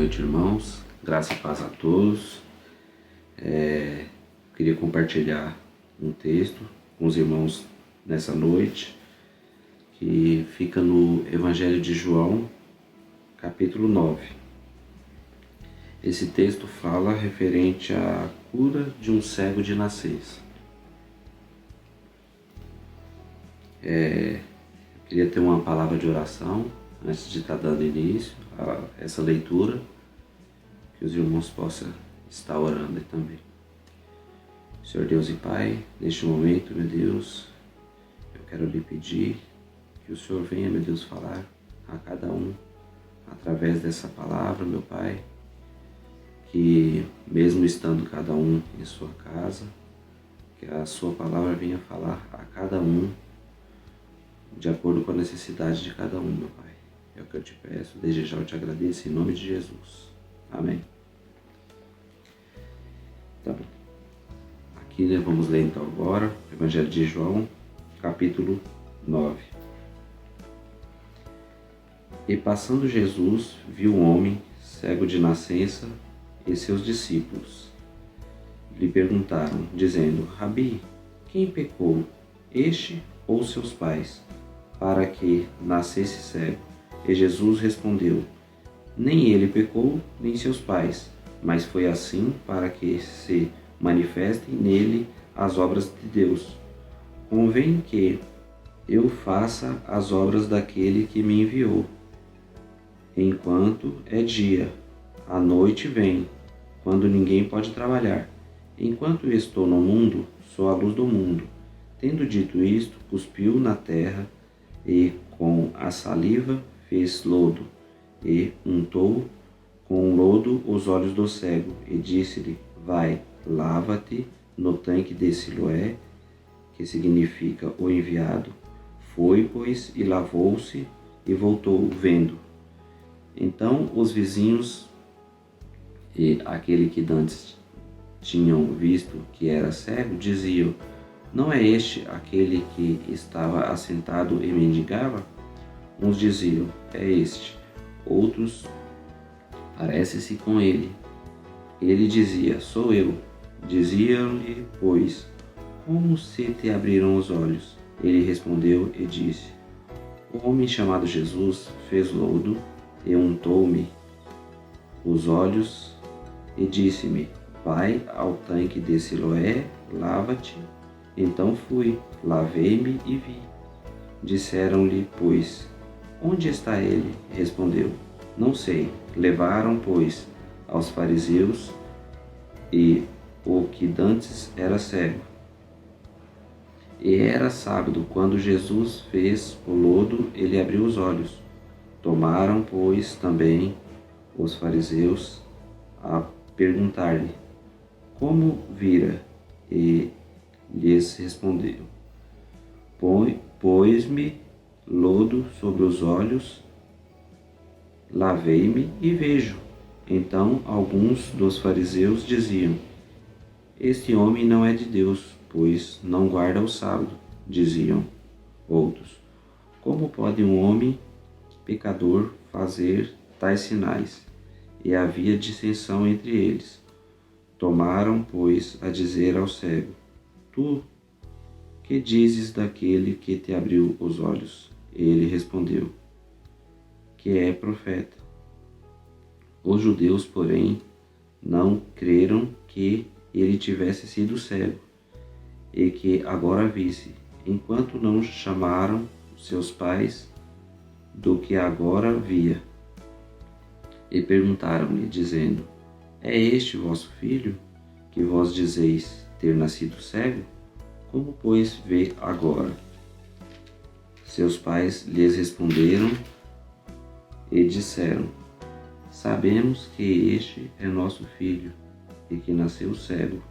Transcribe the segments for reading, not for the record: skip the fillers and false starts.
noite, irmãos. Graça e paz a todos. Queria compartilhar um texto com os irmãos nessa noite, que fica no Evangelho de João, capítulo 9. Esse texto fala referente à cura de um cego de nascença. Eu queria ter uma palavra de oração antes de estar dando início a essa leitura, que os irmãos possam estar orando também. Senhor Deus e Pai, neste momento, meu Deus, eu quero lhe pedir que o Senhor venha, meu Deus, falar a cada um através dessa palavra, meu Pai, que mesmo estando cada um em sua casa, que a sua palavra venha falar a cada um de acordo com a necessidade de cada um, meu Pai. É o que eu te peço, desde já eu te agradeço, em nome de Jesus. Amém. Então, aqui vamos ler então agora o Evangelho de João, capítulo 9. E passando Jesus, viu um homem cego de nascença e seus discípulos lhe perguntaram, dizendo: Rabi, quem pecou, este ou seus pais, para que nascesse cego? E Jesus respondeu: Nem ele pecou, nem seus pais, mas foi assim para que se manifestem nele as obras de Deus. Convém que eu faça as obras daquele que me enviou. Enquanto é dia, a noite vem, quando ninguém pode trabalhar. Enquanto estou no mundo, sou a luz do mundo. Tendo dito isto, cuspiu na terra e com a saliva fez lodo e untou com lodo os olhos do cego e disse-lhe: Vai, lava-te no tanque de Siloé, que significa o enviado. Foi, pois, e lavou-se e voltou vendo. Então os vizinhos e aquele que dantes tinham visto que era cego diziam: Não é este aquele que estava assentado e mendigava? Uns diziam: É este. Outros: Parece-se com ele. Ele dizia: Sou eu. Diziam-lhe, pois: Como se te abriram os olhos? Ele respondeu e disse: O homem chamado Jesus fez lodo e untou-me os olhos e disse-me: Vai ao tanque de Siloé, lava-te. Então fui, lavei-me e vi. Disseram-lhe, pois: Onde está ele? Respondeu: Não sei. Levaram, pois, aos fariseus, e o que dantes era cego. E era sábado, quando Jesus fez o lodo, ele abriu os olhos. Tomaram, pois, também os fariseus a perguntar-lhe: Como vira? E lhes respondeu: Pôs-me lodo sobre os olhos, lavei-me e vejo. Então alguns dos fariseus diziam: Este homem não é de Deus, pois não guarda o sábado. Diziam outros: Como pode um homem pecador fazer tais sinais? E havia dissensão entre eles. Tomaram, pois, a dizer ao cego: Tu, que dizes daquele que te abriu os olhos? Ele respondeu: Que é profeta. Os judeus, porém, não creram que ele tivesse sido cego e que agora visse, enquanto não chamaram seus pais do que agora via. E perguntaram-lhe, dizendo: É este vosso filho, que vós dizeis ter nascido cego? Como, pois, vê agora? Seus pais lhes responderam e disseram: Sabemos que este é nosso filho e que nasceu cego,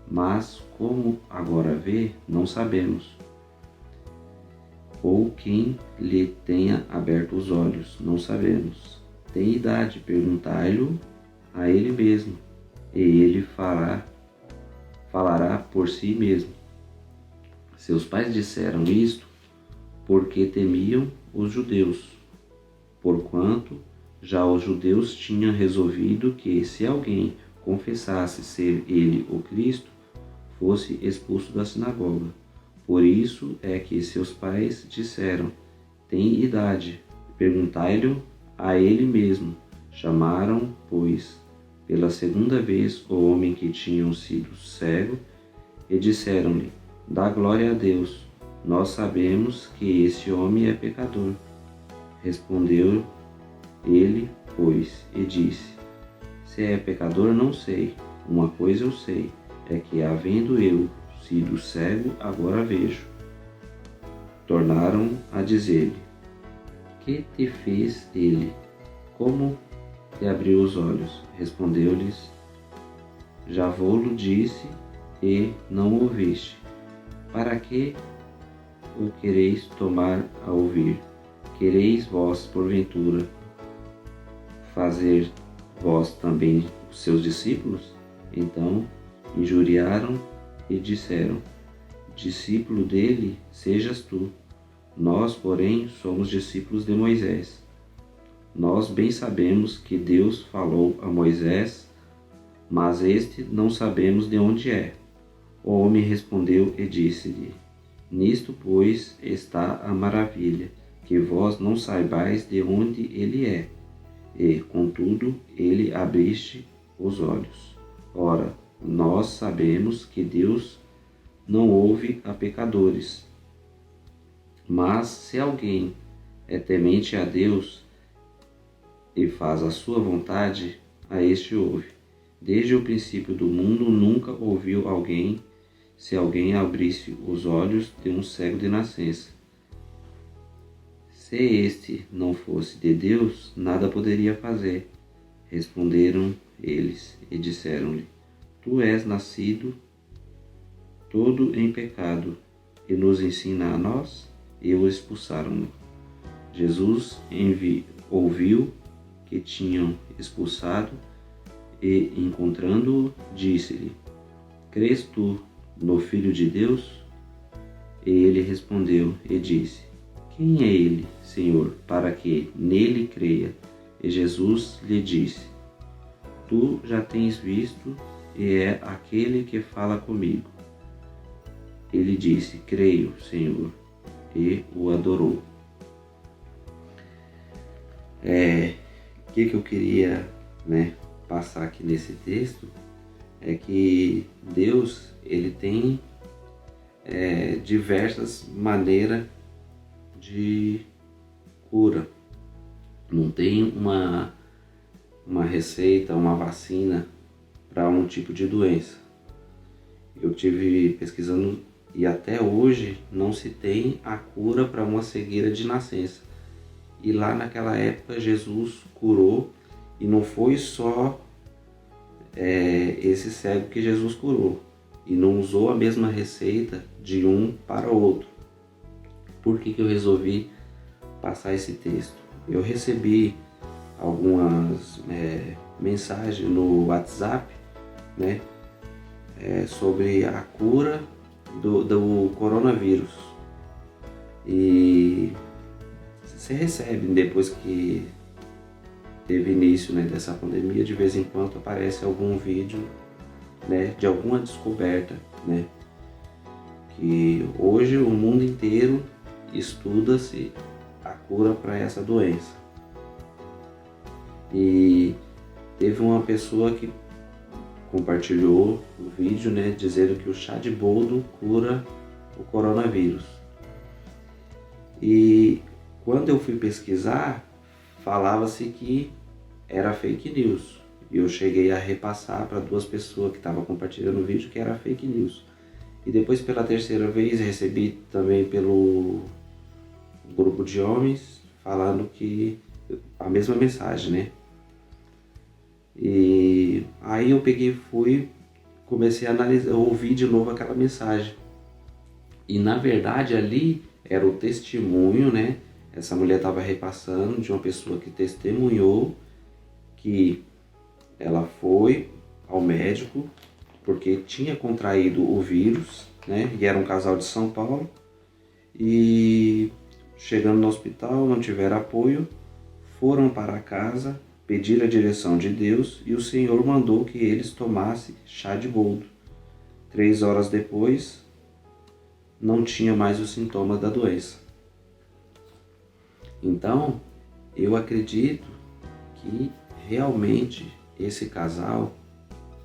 mas como agora vê, não sabemos. Ou quem lhe tenha aberto os olhos, não sabemos. Tem idade, perguntai-lhe a ele mesmo, e ele falará por si mesmo. Seus pais disseram isto porque temiam os judeus, porquanto Já os judeus tinham resolvido que, se alguém confessasse ser ele o Cristo, fosse expulso da sinagoga. Por isso é que seus pais disseram: tem idade, perguntai-lhe a ele mesmo. Chamaram, pois, pela segunda vez o homem que tinha sido cego e disseram-lhe: dá glória a Deus, nós sabemos que esse homem é pecador. Respondeu ele, pois, e disse: se é pecador, não sei. Uma coisa eu sei, é que, havendo eu sido cego, agora vejo. Tornaram a dizer-lhe: que te fez ele? Como te abriu os olhos? Respondeu-lhes: já vou-lo disse e não ouviste. Para que o quereis tomar a ouvir? Quereis vós, porventura, fazer vós também os seus discípulos? Então injuriaram e disseram: discípulo dele sejas tu. Nós, porém, somos discípulos de Moisés. Nós bem sabemos que Deus falou a Moisés, mas este não sabemos de onde é. O homem respondeu e disse-lhe: nisto, pois, está a maravilha, que vós não saibais de onde ele é, e, contudo, ele abriste os olhos. Ora, nós sabemos que Deus não ouve a pecadores. Mas se alguém é temente a Deus e faz a sua vontade, a este ouve. Desde o princípio do mundo nunca ouviu alguém, se alguém abrisse os olhos de um cego de nascença. Se este não fosse de Deus, nada poderia fazer. Responderam eles e disseram-lhe: tu és nascido todo em pecado, e nos ensina a nós? E o expulsaram-no. Jesus ouviu que tinham expulsado, e, encontrando-o, disse-lhe: crês tu no Filho de Deus? E ele respondeu e disse: quem é ele, Senhor, para que nele creia? E Jesus lhe disse: tu já tens visto, e é aquele que fala comigo. Ele disse: creio, Senhor, e o adorou. O que eu queria, passar aqui nesse texto é que Deus, ele tem diversas maneiras de cura. Não tem uma receita, uma vacina para um tipo de doença. Eu tive pesquisando e até hoje não se tem a cura para uma cegueira de nascença. E lá naquela época Jesus curou, e não foi só esse cego que Jesus curou, e não usou a mesma receita de um para o outro. Por que eu resolvi passar esse texto? Eu recebi algumas mensagens no WhatsApp, sobre a cura do coronavírus. E você recebe, depois que teve início dessa pandemia, de vez em quando aparece algum vídeo de alguma descoberta, que hoje o mundo inteiro estuda-se a cura para essa doença. E teve uma pessoa que compartilhou o vídeo, dizendo que o chá de boldo cura o coronavírus. E quando eu fui pesquisar, falava-se que era fake news. E eu cheguei a repassar para 2 pessoas que estavam compartilhando o vídeo que era fake news. E depois, pela terceira vez, recebi também pelo grupo de homens falando que a mesma mensagem, E aí eu comecei a analisar, ouvir de novo aquela mensagem. E na verdade ali era o testemunho, Essa mulher estava repassando de uma pessoa que testemunhou que ela foi ao médico porque tinha contraído o vírus, E era um casal de São Paulo. E chegando no hospital, não tiveram apoio, foram para casa pedir a direção de Deus e o Senhor mandou que eles tomassem chá de boldo. 3 horas depois, não tinha mais os sintomas da doença. Então, eu acredito que realmente esse casal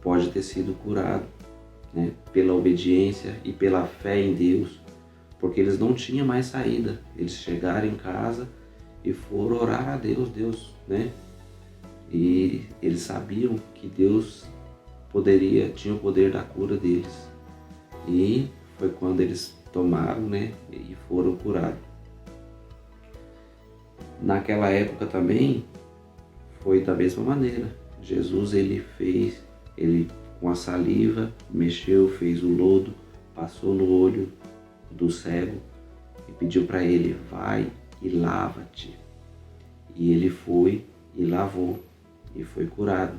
pode ter sido curado, né, pela obediência e pela fé em Deus, porque eles não tinham mais saída. Eles chegaram em casa e foram orar a Deus, né? E eles sabiam que Deus tinha o poder da cura deles. E foi quando eles tomaram, né, e foram curados. Naquela época também foi da mesma maneira. Jesus ele com a saliva mexeu, fez o lodo, passou no olho do cego e pediu para ele: vai e lava-te. E ele foi e lavou e foi curado.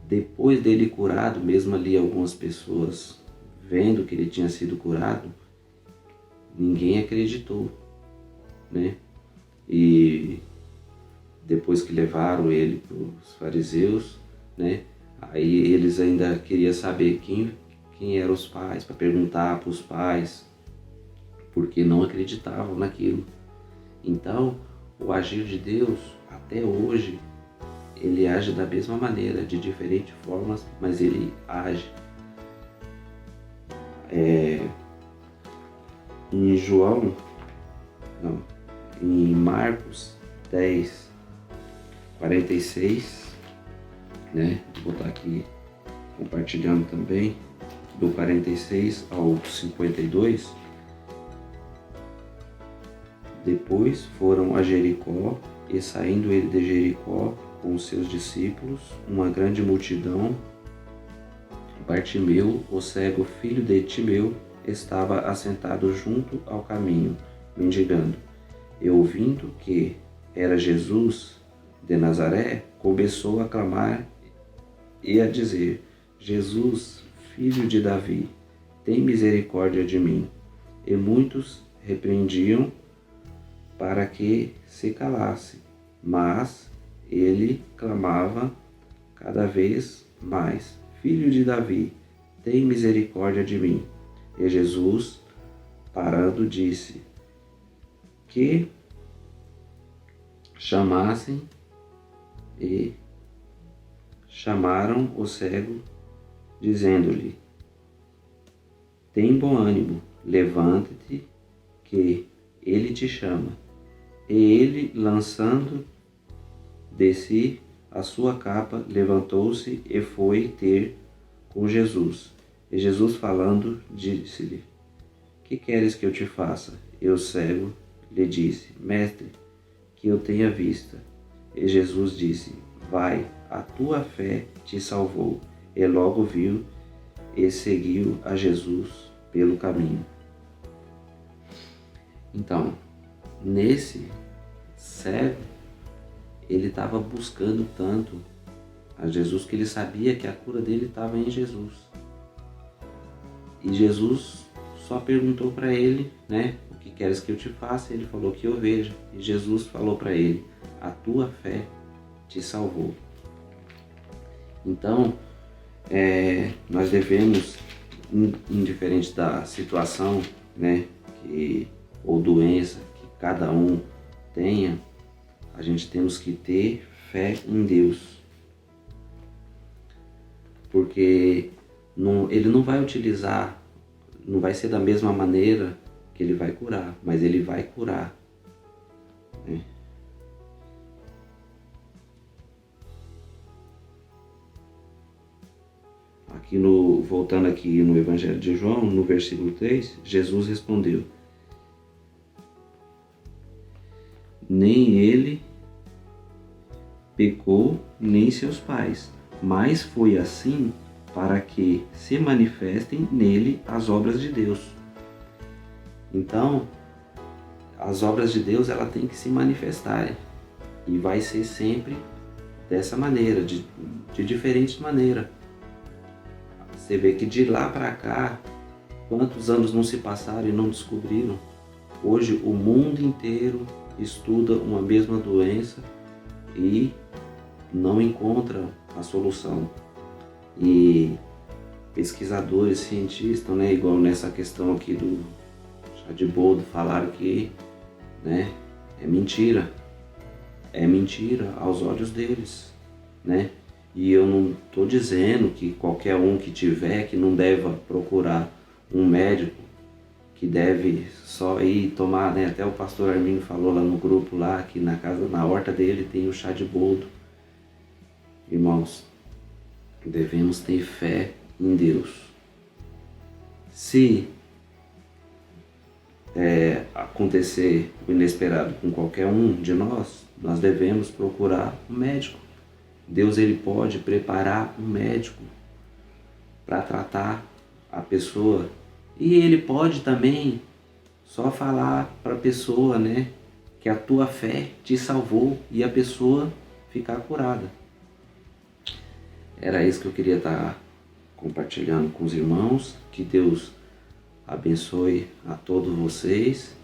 Depois dele curado, mesmo ali algumas pessoas vendo que ele tinha sido curado, ninguém acreditou, né? E depois que levaram ele para os fariseus, né? Aí eles ainda queriam saber quem eram os pais, para perguntar para os pais, porque não acreditavam naquilo. Então, o agir de Deus, até hoje, ele age da mesma maneira, de diferentes formas, mas ele age. Em Marcos 10, 46, né? Vou botar aqui compartilhando também, do 46 ao 52. Depois foram a Jericó, e saindo ele de Jericó com os seus discípulos, uma grande multidão, Bartimeu, o cego filho de Timeu, estava assentado junto ao caminho, mendigando. E ouvindo que era Jesus de Nazaré, começou a clamar e a dizer: Jesus, filho de Davi, tem misericórdia de mim. E muitos repreendiam para que se calasse, mas ele clamava cada vez mais: Filho de Davi, tem misericórdia de mim. E Jesus, parando, disse que chamassem, e chamaram o cego, dizendo-lhe: tem bom ânimo, levanta-te, que ele te chama. E ele, lançando de si a sua capa, levantou-se e foi ter com Jesus. E Jesus, falando, disse-lhe: que queres que eu te faça? E o cego lhe disse: Mestre, que eu tenha vista. E Jesus disse: vai, a tua fé te salvou. E logo viu e seguiu a Jesus pelo caminho. Então, nesse cego, ele estava buscando tanto a Jesus que ele sabia que a cura dele estava em Jesus. E Jesus só perguntou para ele, né? O que queres que eu te faça? Ele falou: que eu veja. E Jesus falou para ele: a tua fé te salvou. Então, nós devemos, indiferente da situação, né, ou doença que cada um tenha, a gente temos que ter fé em Deus. Porque ele não vai utilizar, não vai ser da mesma maneira que ele vai curar, mas ele vai curar, né? Voltando aqui no Evangelho de João, no versículo 3, Jesus respondeu: nem ele pecou, nem seus pais, mas foi assim para que se manifestem nele as obras de Deus. Então, as obras de Deus, ela tem que se manifestar, e vai ser sempre dessa maneira, de diferentes maneiras. Você vê que de lá para cá, quantos anos não se passaram e não descobriram? Hoje o mundo inteiro estudam uma mesma doença e não encontram a solução. E pesquisadores, cientistas, né, igual nessa questão aqui do chá de boldo, falaram que, né, é mentira aos olhos deles, né? E eu não estou dizendo que qualquer um que tiver que não deva procurar um médico, que deve só ir tomar, né? Até o pastor Arminio falou lá no grupo lá que na casa, na horta dele tem o chá de boldo. Irmãos, devemos ter fé em Deus. Se acontecer o inesperado com qualquer um de nós devemos procurar um médico. Deus, ele pode preparar um médico para tratar a pessoa, e ele pode também só falar para a pessoa, né, que a tua fé te salvou e a pessoa ficar curada. Era isso que eu queria estar compartilhando com os irmãos. Que Deus abençoe a todos vocês,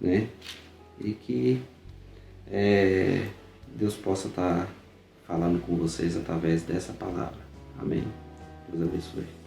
né? E que Deus possa estar falando com vocês através dessa palavra. Amém. Deus abençoe.